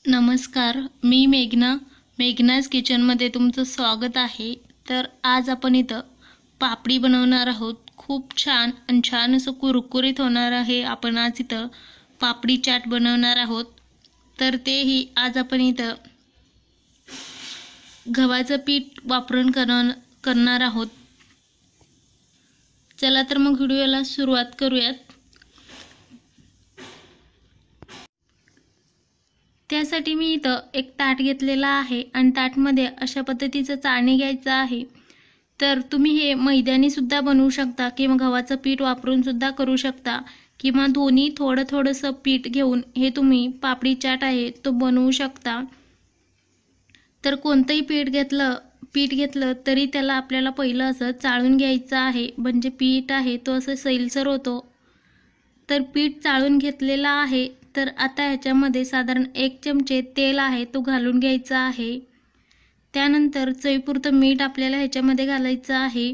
नमस्कार, मी मेघनाज किचनमध्ये तुमचं स्वागत आहे. तर आज आपण इथं पापडी बनवणार आहोत. खूप छान असं कुरकुरीत होणार आहे. आपण आज इथं पापडी चाट बनवणार आहोत. तर तेही आज आपण इथं गव्हाचं पीठ वापरून करणार आहोत. चला तर मग व्हिडिओला सुरुवात करूयात. त्यासाठी मी इथं एक ताट घेतलेला आहे आणि ताटमध्ये अशा पद्धतीचं चाळणी घ्यायचं आहे. तर तुम्ही हे मैद्याने सुद्धा बनवू शकता किंवा गव्हाचं पीठ वापरून सुद्धा करू शकता किंवा दोन्ही थोडंसं पीठ घेऊन हे तुम्ही पापडी चाट आहे तो बनवू शकता. तर कोणतंही पीठ घेतलं तरी त्याला आपल्याला पहिलं असं चाळून घ्यायचं आहे, म्हणजे पीठ आहे तो असं सैलसर होतो. तर पीठ चाळून घेतलेला आहे. तर आता ह्याच्यामध्ये साधारण 1 चमचे तेल आहे तो घालून घ्यायचा आहे. त्यानंतर चवीपुरतं मीठ आपल्याला ह्याच्यामध्ये घालायचं आहे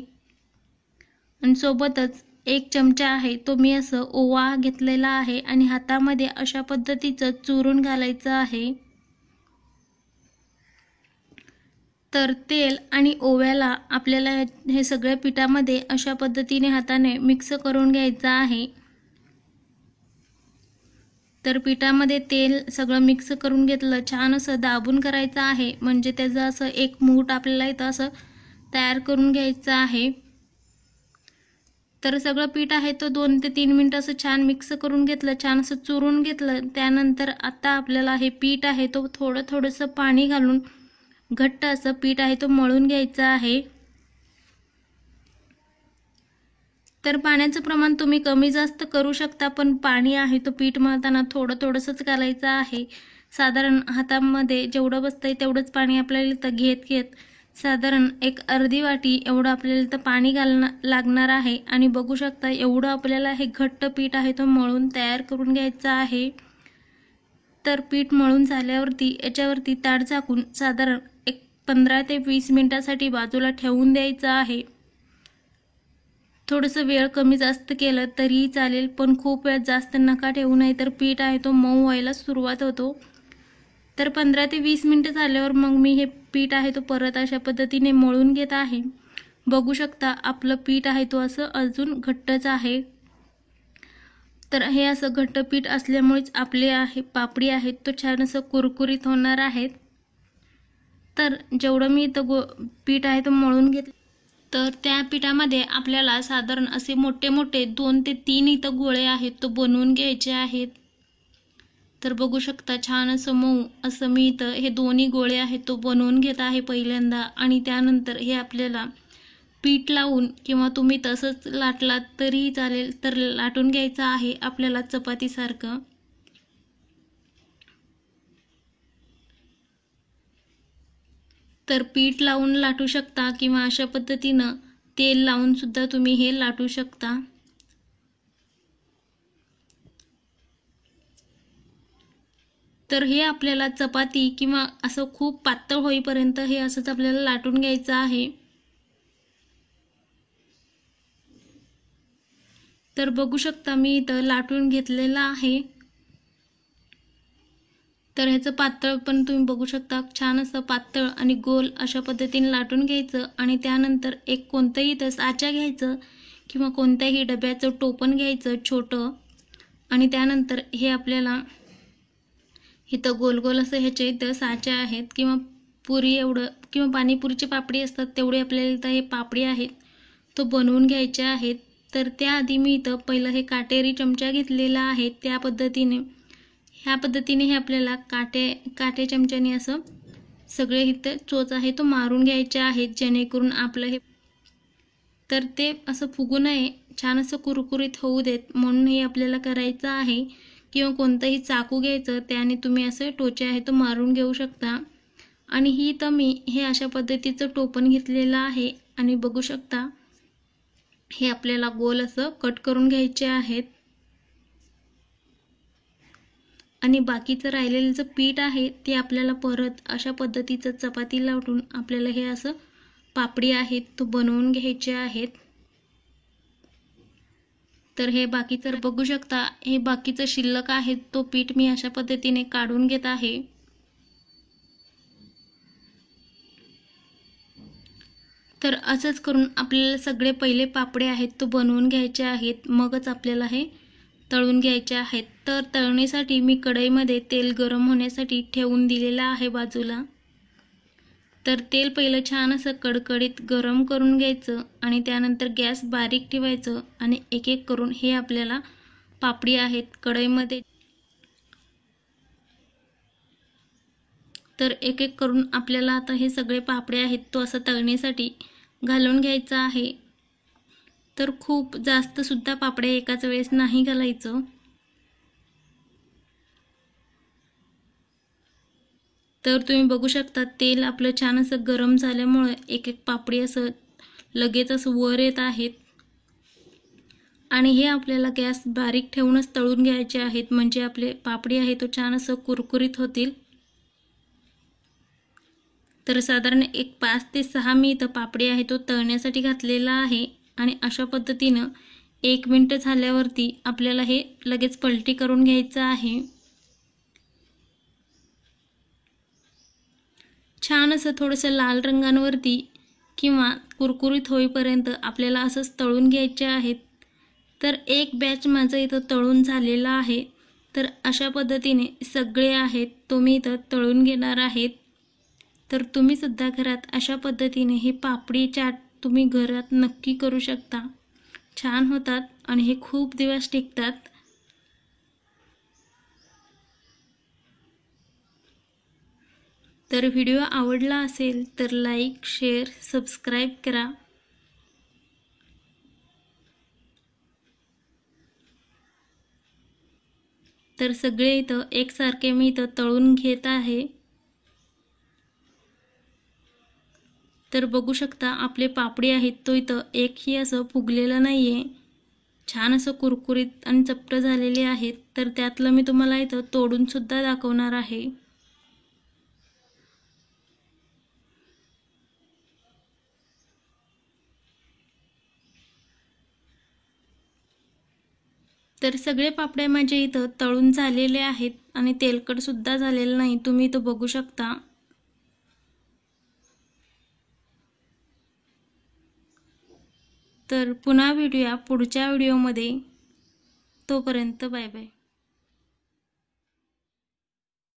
आणि सोबतच 1 चमचा आहे तो मी असं ओवा घेतलेला आहे आणि हातामध्ये अशा पद्धतीचं चुरून घालायचं आहे. तर तेल आणि ओव्याला आपल्याला हे सगळ्या पिठामध्ये अशा पद्धतीने हाताने मिक्स करून घ्यायचं आहे. तर पिठामध्ये तेल सगळं मिक्स करून घेतलं, छान असं दाबून करायचं आहे, म्हणजे त्याचं असं एक मूठ आपल्याला इथं असं तयार करून घ्यायचं आहे. तर सगळं पीठ आहे तो 2 ते 3 मिनिटं असं छान मिक्स करून घेतलं, छान असं चुरून घेतलं. त्यानंतर आता आपल्याला हे पीठ आहे तो थोडंसं पाणी घालून घट्ट असं पीठ आहे तो मळून घ्यायचं आहे. तर पाण्याचं प्रमाण तुम्ही कमी जास्त करू शकता, पण पाणी आहे तो पीठ मळताना थोडंसंच घालायचं आहे. साधारण हातामध्ये जेवढं बसतंय तेवढंच पाणी आपल्याला इथं घेत साधारण एक अर्धी वाटी एवढं आपल्याला इथं पाणी लागणार आहे. आणि बघू शकता एवढं आपल्याला हे घट्ट पीठ आहे तो मळून तयार करून घ्यायचं आहे. तर पीठ मळून झाल्यावरती याच्यावरती ताट झाकून साधारण एक 15 ते 20 मिनिटासाठी बाजूला ठेवून द्यायचं आहे. थोडंसं वेळ कमी जास्त केलं तरीही चालेल, पण खूप वेळ जास्त नका ठेवू, नये तर पीठ आहे तो मऊ व्हायला सुरुवात होतो. तर 15 ते 20 मिनिटं झाल्यावर मग मी हे पीठ आहे तो परत अशा पद्धतीने मळून घेत आहे. बघू शकता आपलं पीठ आहे तो असं अजून घट्टच आहे. तर हे असं घट्ट पीठ असल्यामुळेच आपले पापडी आहेत तो छान असं कुरकुरीत होणार आहेत. तर जेवढं मी इथं पीठ आहे तो मळून घेतलं, तर त्या पिठामध्ये आपल्याला साधारण असे मोठे 2 ते 3 इथं गोळे आहेत तो बनवून घ्यायचे आहेत. तर बघू शकता छान असं मऊ असं मी इथं हे दोन्ही गोळे आहेत तो बनवून घेत आहे पहिल्यांदा. आणि त्यानंतर हे आपल्याला पीठ लावून किंवा तुम्ही तसंच लाटलात तरीही चालेल, तर लाटून घ्यायचं आहे आपल्याला चपातीसारखं. तर पीठ लावून लाटू शकता किंवा अशा पद्धतीनं तेल लावून सुद्धा तुम्ही हे लाटू शकता. तर हे आपल्याला चपाती किंवा असं खूप पातळ होईपर्यंत हे असंच आपल्याला लाटून घ्यायचं आहे. तर बघू शकता मी इथं लाटून घेतलेलं आहे. तर ह्याचं पातळ पण तुम्ही बघू शकता, छान असं पातळ आणि गोल अशा पद्धतीने लाटून घ्यायचं. आणि त्यानंतर एक कोणतंही इथं साचा घ्यायचं किंवा कोणत्याही डब्याचं टोपण घ्यायचं छोटं. आणि त्यानंतर हे आपल्याला इथं गोल असं ह्याचे इथं साचे आहेत किंवा पुरी एवढं किंवा पाणीपुरीची पापडी असतात तेवढे आपल्याला इथं हे पापडी आहेत तो बनवून घ्यायचे आहेत. तर त्याआधी मी इथं पहिलं हे काटेरी चमचा घेतलेला आहे. ह्या पद्धतीने हे आपल्याला काटे चमच्याने असं सगळे इथं चोच आहे तो मारून घ्यायचे आहेत, जेणेकरून आपलं हे तर ते असं फुगू नये, छान असं कुरकुरीत होऊ देत म्हणून हे आपल्याला करायचं आहे. किंवा कोणतंही चाकू घ्यायचं, त्याने तुम्ही असं टोचे आहे तो मारून घेऊ शकता. आणि ही तर मी हे अशा पद्धतीचं टोपण घेतलेलं आहे आणि बघू शकता हे आपल्याला गोल असं कट करून घ्यायचे आहेत. आणि बाकीचं राहिलेलं जे पीठ आहे ते आपल्याला परत अशा पद्धतीचं चपाती लावून आपल्याला हे असं पापडी आहेत तो बनवून घ्यायचे आहेत. तर हे बाकीचं बघू शकता, हे बाकीचं शिल्लक आहे तो पीठ मी अशा पद्धतीने काढून घेत आहे. तर असंच करून आपल्याला सगळे पहिले पापडे आहेत तो बनवून घ्यायचे आहेत, मगच आपल्याला हे तळून घ्यायचे आहेत। तर तळणीसाठी मी कढईमध्ये तेल गरम होण्यासाठी ठेवून दिलेलं आहे बाजूला। तर तेल पहिलं छान असं कडकडीत गरम करून घ्यायचं आणि त्यानंतर गॅस बारीक ठेवायचं आणि एक एक करून हे आपल्याला पापडी आहेत कढईमध्ये, तर एक एक करून आपल्याला आता हे सगळे पापडे आहेत तो असं तळणीसाठी घालून घ्यायचा आहे। तर खूप जास्त सुद्धा पापडे एकाच वेळेस नाही घालायचं। तर तुम्ही बघू शकता तेल आपलं छान असं गरम झाल्यामुळे एक एक पापडी असं लगेच असं वर येत आहेत आणि हे आपल्याला गॅस बारीक ठेवूनच तळून घ्यायचे आहेत, म्हणजे आपले पापडी आहे तो छान असं कुरकुरीत होतील। तर साधारण एक 5 ते 6 मी इथं पापडी आहे तो तळण्यासाठी घातलेला आहे आणि अशा पद्धतीनं 1 मिनिट झाल्यावरती आपल्याला हे लगेच पलटी करून घ्यायचं आहे। छान असं थोडंसं लाल रंगांवरती किंवा कुरकुरीत होईपर्यंत आपल्याला असंच तळून घ्यायचे आहेत। तर एक बॅच माझं इथं तळून झालेला आहे। तर अशा पद्धतीने सगळे आहेत तो मी इथं तळून घेणार आहेत। तर तुम्ही सुद्धा घरात अशा पद्धतीने हे पापडी चाट तुम्ही घरात नक्की करू शकता, छान होतात आणि हे खूप दिवस टिकतात। तर व्हिडिओ आवडला असेल तर लाईक, शेअर, सबस्क्राईब करा। तर सगळे इथं एकसारखे मी इथं तळून घेत आहे। तर बघू शकता आपले पापडी आहेत तो इथं एकही असं फुगलेलं नाहीये, छान असं कुरकुरीत आणि चपट झालेले आहेत। तर त्यातलं मी तुम्हाला इथं तोडून सुद्धा दाखवणार आहे। तर सगळे पापड्या माझे इथं तळून झालेले आहेत आणि तेलकट सुद्धा झालेलं नाही, तुम्ही इथं बघू शकता। तर पुन्हा भेटूया पुढच्या व्हिडिओमध्ये, तोपर्यंत बाय बाय।